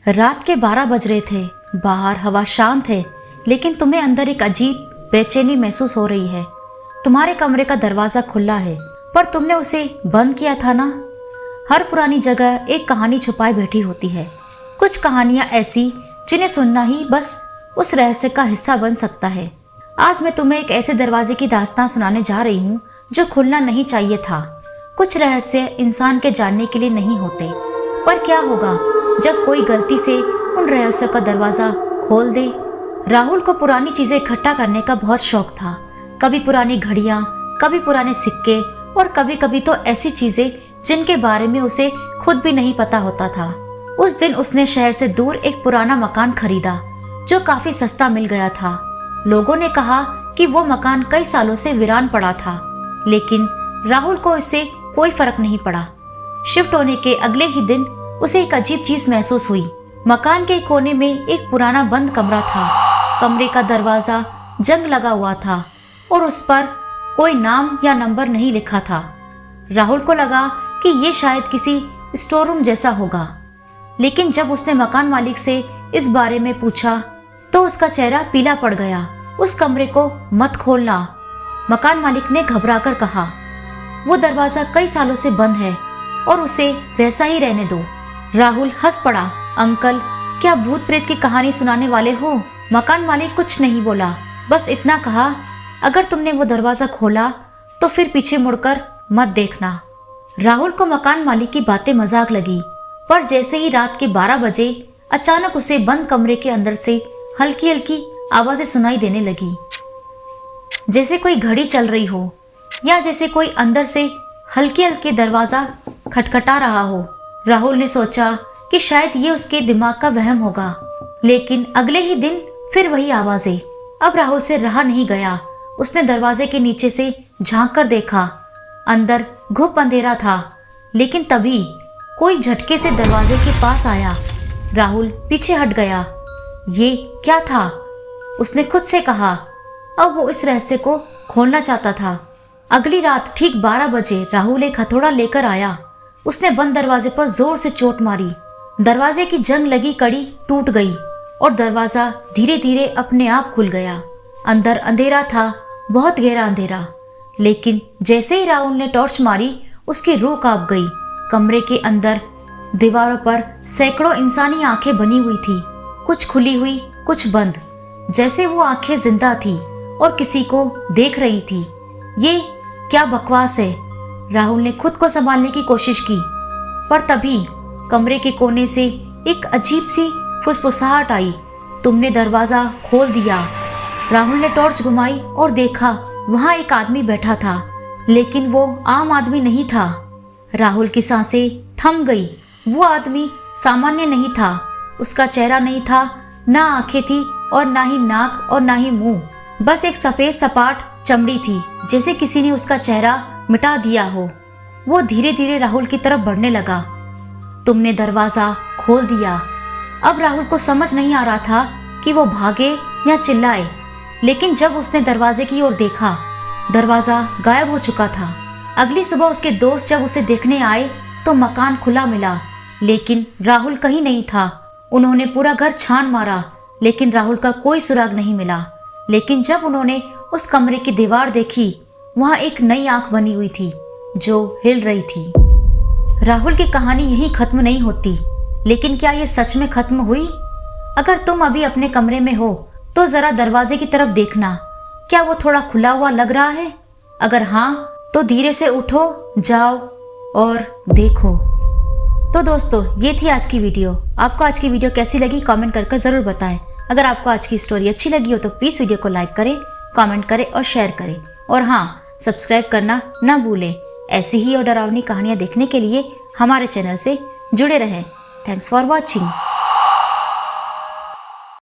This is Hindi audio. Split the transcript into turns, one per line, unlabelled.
रात के 12 बज रहे थे। बाहर हवा शांत है, लेकिन तुम्हें अंदर एक अजीब बेचैनी महसूस हो रही है। तुम्हारे कमरे का दरवाजा खुला है, पर तुमने उसे बंद किया था ना। हर पुरानी जगह एक कहानी छुपाए बैठी होती है। कुछ कहानियां ऐसी जिन्हें सुनना ही बस उस रहस्य का हिस्सा बन सकता है। आज मैं तुम्हें एक ऐसे दरवाजे की दास्तान सुनाने जा रही हूँ जो खुलना नहीं चाहिए था। कुछ रहस्य इंसान के जानने के लिए नहीं होते, पर क्या होगा जब कोई गलती से उन रहस्यों का दरवाजा खोल दे। राहुल को पुरानी चीजें इकट्ठा करने का बहुत शौक था। कभी पुरानी घड़ियां, कभी पुराने सिक्के और कभी कभी तो ऐसी चीजें जिनके बारे में उसे खुद भी नहीं पता होता था। उस दिन उसने शहर से दूर एक पुराना मकान खरीदा जो काफी सस्ता मिल गया था। लोगों ने कहा कि वो मकान कई सालों से वीरान पड़ा था, लेकिन राहुल को इससे कोई फर्क नहीं पड़ा। शिफ्ट होने के अगले ही दिन उसे एक अजीब चीज महसूस हुई। मकान के कोने में एक पुराना बंद कमरा था। कमरे का दरवाजा जंग लगा हुआ था और उस पर कोई नाम या नंबर नहीं लिखा था। राहुल को लगा कि ये शायद किसी स्टोर रूम जैसा होगा, लेकिन जब उसने मकान मालिक से इस बारे में पूछा तो उसका चेहरा पीला पड़ गया। उस कमरे को मत खोलना, मकान मालिक ने घबराकर कहा। वो दरवाजा कई सालों से बंद है और उसे वैसा ही रहने दो। राहुल हंस पड़ा। अंकल, क्या भूत प्रेत की कहानी सुनाने वाले हो? मकान मालिक कुछ नहीं बोला, बस इतना कहा, अगर तुमने वो दरवाजा खोला तो फिर पीछे मुड़कर मत देखना। राहुल को मकान मालिक की बातें मजाक लगी, पर जैसे ही रात के 12 बजे अचानक उसे बंद कमरे के अंदर से हल्की हल्की आवाजें सुनाई देने लगी, जैसे कोई घड़ी चल रही हो या जैसे कोई अंदर से हल्के हल्के दरवाजा खटखटा रहा हो। राहुल ने सोचा कि शायद ये उसके दिमाग का वहम होगा, लेकिन अगले ही दिन फिर वही आवाजें। अब राहुल से रहा नहीं गया। उसने दरवाजे के नीचे से झांक कर देखा। अंदर घुप अंधेरा था, लेकिन तभी कोई झटके से दरवाजे के पास आया। राहुल पीछे हट गया। ये क्या था? उसने खुद से कहा। अब वो इस रहस्य को खोलना चाहता था। अगली रात ठीक 12 बजे राहुल एक हथौड़ा लेकर आया। उसने बंद दरवाजे पर जोर से चोट मारी। दरवाजे की जंग लगी कड़ी टूट गई और दरवाजा धीरे धीरे अपने आप खुल गया। अंदर अंधेरा था, बहुत गहरा अंधेरा, लेकिन जैसे ही राहुल ने टॉर्च मारी उसकी रूह कांप गई। कमरे के अंदर दीवारों पर सैकड़ों इंसानी आंखें बनी हुई थी, कुछ खुली हुई, कुछ बंद, जैसे वो आंखें जिंदा थी और किसी को देख रही थी। ये क्या बकवास है? राहुल ने खुद को संभालने की कोशिश की, पर तभी कमरे के कोने से एक अजीब सी फुसफुसाहट आई। तुमने दरवाजा खोल दिया। राहुल ने टॉर्च घुमाई और देखा वहां एक आदमी बैठा था, लेकिन वो आम आदमी नहीं था। राहुल की सांसें थम गई। वो आदमी सामान्य नहीं था। उसका चेहरा नहीं था, ना आंखें थी और ना ही नाक और ना ही मुंह, बस एक सफेद सपाट चमड़ी थी, जैसे किसी ने उसका चेहरा मिटा दिया हो। वो धीरे धीरे राहुल की तरफ बढ़ने लगा। तुमने दरवाजा खोल दिया। अब राहुल को समझ नहीं आ रहा था कि वो भागे या चिल्लाए, लेकिन जब उसने दरवाजे की ओर देखा, दरवाजा गायब हो चुका था। अगली सुबह उसके दोस्त जब उसे देखने आए तो मकान खुला मिला, लेकिन राहुल कहीं नहीं था। उन्होंने पूरा घर छान मारा, लेकिन राहुल का कोई सुराग नहीं मिला। लेकिन जब उन्होंने उस कमरे की दीवार देखी, वहां एक नई आंख बनी हुई थी जो हिल रही थी। राहुल की कहानी यहीं खत्म नहीं होती, लेकिन क्या ये सच में खत्म हुई? अगर तुम अभी अपने कमरे में हो तो जरा दरवाजे की तरफ देखना। क्या वो थोड़ा खुला हुआ लग रहा है? अगर हाँ, तो धीरे से उठो, जाओ और देखो। तो दोस्तों, ये थी आज की वीडियो। आपको आज की वीडियो कैसी लगी कमेंट कर जरूर बताएं। अगर आपको आज की स्टोरी अच्छी लगी हो तो प्लीज़ वीडियो को लाइक करें, कमेंट करें और शेयर करें। और हाँ, सब्सक्राइब करना ना भूलें। ऐसी ही और डरावनी कहानियाँ देखने के लिए हमारे चैनल से जुड़े रहें। Thanks for watching.